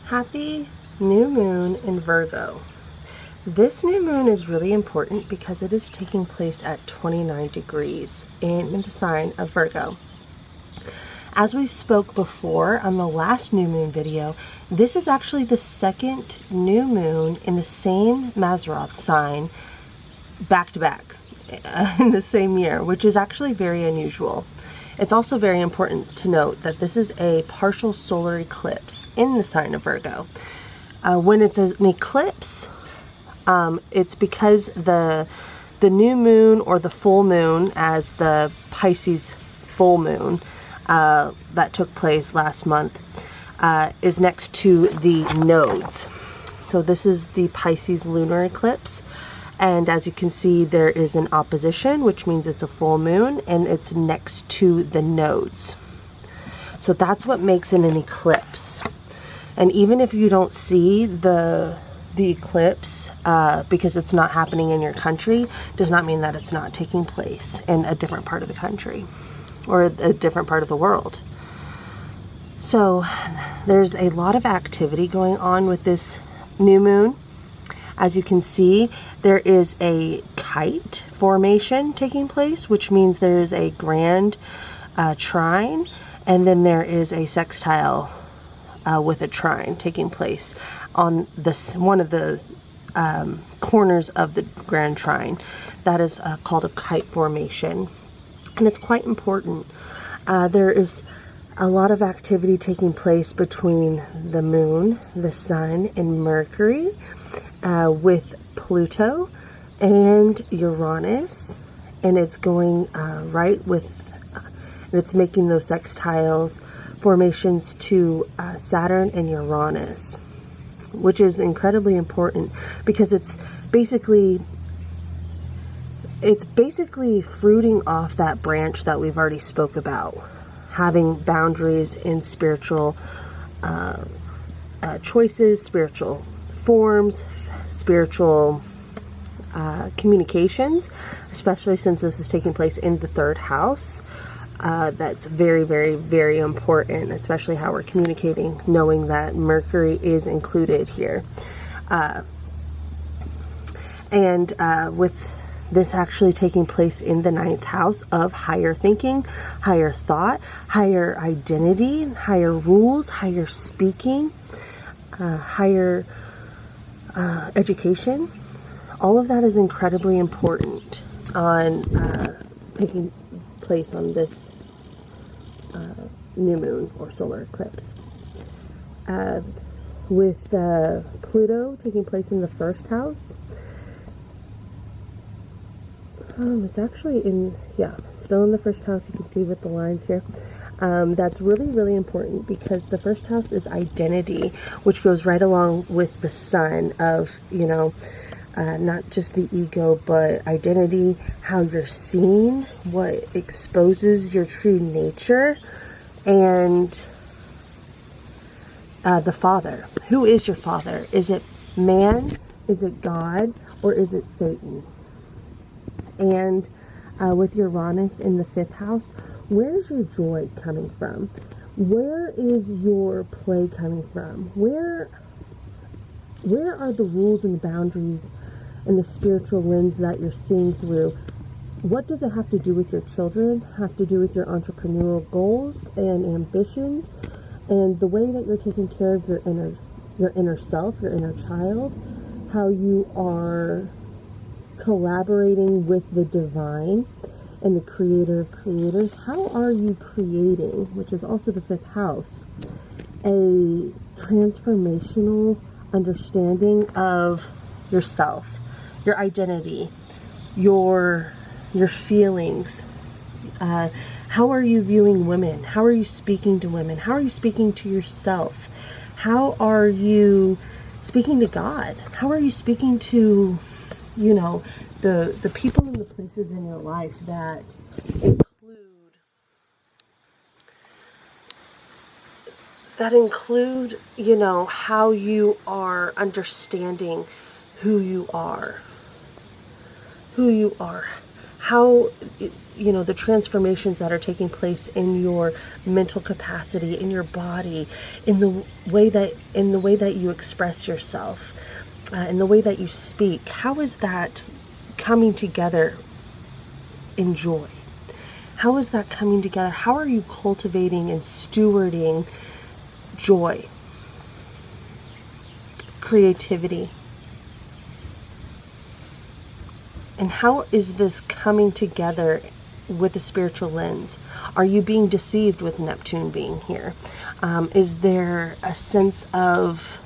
Happy new moon in Virgo. This new moon is really important because it is taking place at 29 degrees in the sign of Virgo. As we spoke before on the last new moon video, this is actually the second new moon in the same Mazzaroth sign back to back in the same year, which is actually very unusual. It's also very important to note that this is a partial solar eclipse in the sign of Virgo. When it's an eclipse, it's because the new moon or the full moon, as the Pisces full moon that took place last month, is next to the nodes. So this is the Pisces lunar eclipse. And as you can see, there is an opposition, which means it's a full moon, and it's next to the nodes. So that's what makes it an eclipse. And even if you don't see the eclipse because it's not happening in your country, does not mean that it's not taking place in a different part of the country or a different part of the world. So there's a lot of activity going on with this new moon. As you can see, there is a kite formation taking place, which means there is a grand trine, and then there is a sextile with a trine taking place on this one of the corners of the grand trine. That is called a kite formation, and it's quite important. There is a lot of activity taking place between the moon, the sun, and Mercury, with Pluto and Uranus, and it's going right with, it's making those sextiles formations to Saturn and Uranus, which is incredibly important because it's basically fruiting off that branch that we've already spoke about, having boundaries in spiritual choices, spiritual forms, spiritual communications, especially since this is taking place in the third house. That's very, very, very important, especially how we're communicating, knowing that Mercury is included here. And with this actually taking place in the 9th house of higher thinking, higher thought, higher identity, higher rules, higher speaking, higher education. All of that is incredibly important on taking place on this new moon or solar eclipse. With Pluto taking place in the 1st house, it's actually still in the 1st house. You can see with the lines here. That's really, really important because the 1st house is identity, which goes right along with the sun of, not just the ego, but identity, how you're seen, what exposes your true nature, and the father. Who is your father? Is it man? Is it God? Or is it Satan? And with Uranus in the 5th house, where is your joy coming from? Where is your play coming from? Where are the rules and the boundaries and the spiritual lens that you're seeing through? What does it have to do with your children? Have to do with your entrepreneurial goals and ambitions, and the way that you're taking care of your inner self, your inner child, how you are collaborating with the divine and the creator of creators. How are you creating, which is also the 5th house, a transformational understanding of yourself, your identity, your feelings? How are you viewing women? How are you speaking to women? How are you speaking to yourself? How are you speaking to God? How are you speaking to, the people and the places in your life that include, how you are understanding who you are, how, the transformations that are taking place in your mental capacity, in your body, in the way that you express yourself, in the way that you speak. How is that coming together in joy? How is that coming together? How are you cultivating and stewarding joy, creativity? And how is this coming together with a spiritual lens? Are you being deceived with Neptune being here? Is there a sense of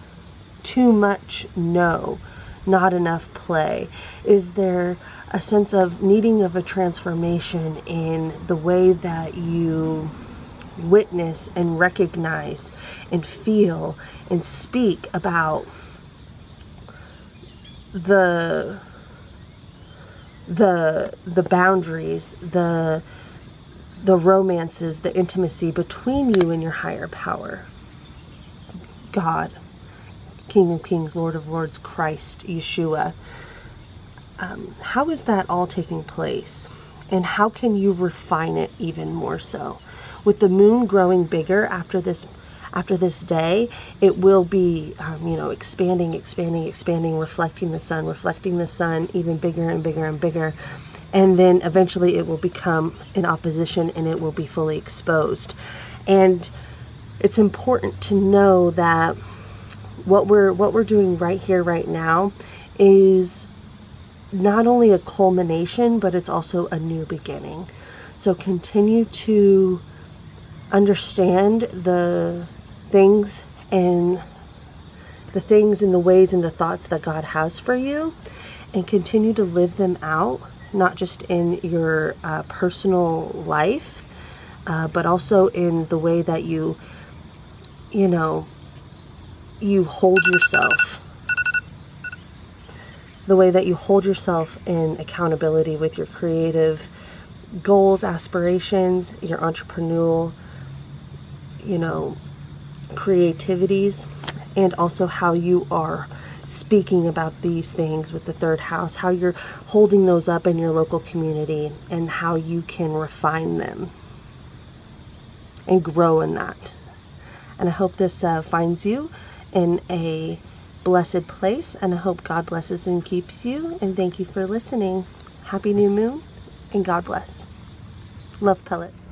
too much no, not enough play? Is there a sense of needing of a transformation in the way that you witness and recognize and feel and speak about the boundaries, the romances, the intimacy between you and your higher power? God, King of Kings, Lord of Lords, Christ, Yeshua. How is that all taking place? And how can you refine it even more so? With the moon growing bigger after this day, it will be, expanding, reflecting the sun even bigger and bigger and bigger. And then eventually it will become in opposition and it will be fully exposed. And it's important to know that what we're doing right here, right now, is not only a culmination, but it's also a new beginning. So continue to understand the things and the ways and the thoughts that God has for you, and continue to live them out, not just in your personal life, but also in the way that you hold yourself, the way that you hold yourself in accountability with your creative goals, aspirations, your entrepreneurial, creativities, and also how you are speaking about these things with the third house, how you're holding those up in your local community, and how you can refine them and grow in that. And I hope this finds you in a blessed place, and I hope God blesses and keeps you. And thank you for listening. Happy new moon, and God bless. Love, Pellets.